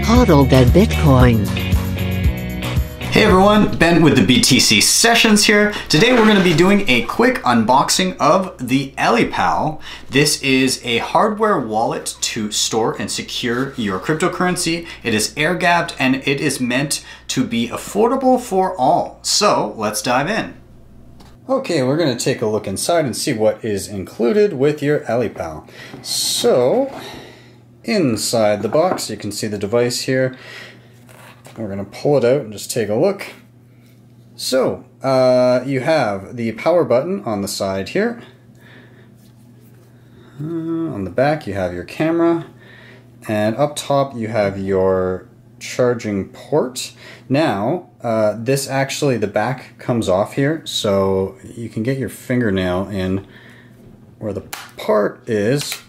hodl the Bitcoin. Hey everyone, Ben with the BTC Sessions here. Today we're going to be doing a quick unboxing of the Ellipal. This is a hardware wallet to store and secure your cryptocurrency. It is air-gapped and it is meant to be affordable for all. So let's dive in. Okay, we're going to take a look inside and see what is included with your Ellipal. So, inside the box, you can see the device here. We're going to pull it out and just take a look. So, you have the power button on the side here. On the back, you have your camera. And up top, you have your charging port. Now, this actually, the back comes off here, so you can get your fingernail in where the part is.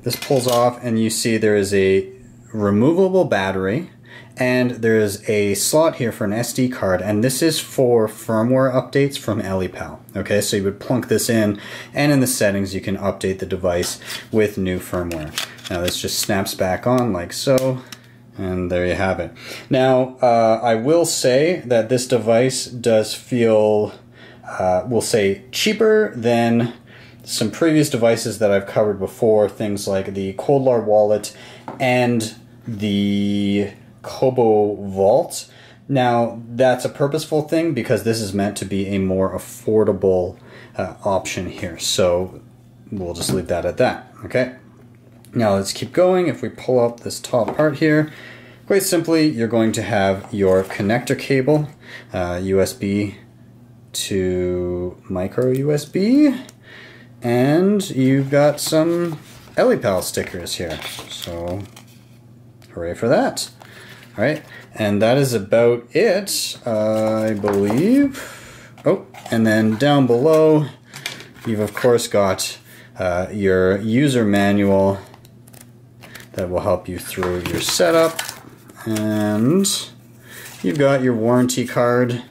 This pulls off, and you see there is a removable battery. And there's a slot here for an SD card, and this is for firmware updates from Ellipal. Okay, so you would plunk this in, and in the settings you can update the device with new firmware. Now this just snaps back on like so, and there you have it. Now, I will say that this device does feel, we'll say, cheaper than some previous devices that I've covered before, things like the Coldlar wallet and the Kobo Vault. Now that's a purposeful thing because this is meant to be a more affordable option here, so we'll just leave that at that. Okay, now let's keep going. If we pull up this top part here, quite simply you're going to have your connector cable, USB to micro USB, and you've got some Ellipal stickers here, so hooray for that. All right, and that is about it, I believe. Oh, and then down below, you've of course got your user manual that will help you through your setup, and you've got your warranty card,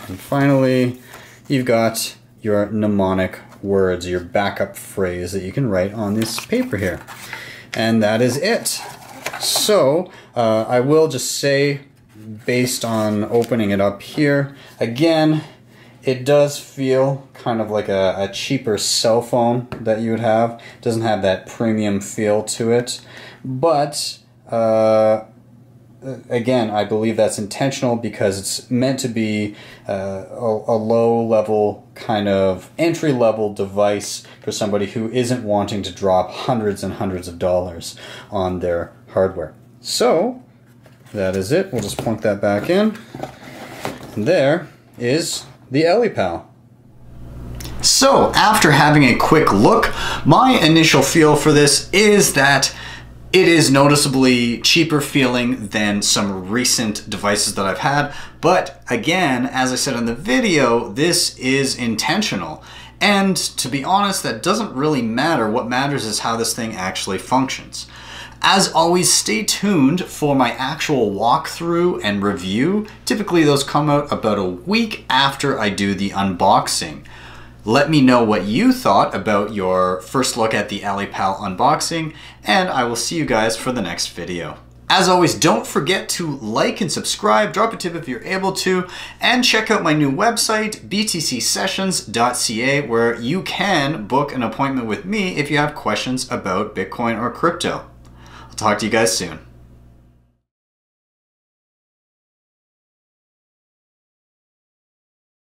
and finally, you've got your mnemonic words, your backup phrase that you can write on this paper here, and that is it. So, I will just say, based on opening it up here, again, it does feel kind of like a cheaper cell phone that you would have. It doesn't have that premium feel to it, but again, I believe that's intentional because it's meant to be a low-level kind of entry-level device for somebody who isn't wanting to drop hundreds and hundreds of dollars on their hardware. So that is it. We'll just plunk that back in. And there is the Ellipal. So after having a quick look, my initial feel for this is that it is noticeably cheaper feeling than some recent devices that I've had. But again, as I said in the video, this is intentional. And to be honest, that doesn't really matter. What matters is how this thing actually functions. As always, stay tuned for my actual walkthrough and review. Typically those come out about a week after I do the unboxing. Let me know what you thought about your first look at the Ellipal unboxing, and I will see you guys for the next video. As always, don't forget to like and subscribe, drop a tip if you're able to, and check out my new website, btcsessions.ca, where you can book an appointment with me if you have questions about Bitcoin or crypto. I'll talk to you guys soon.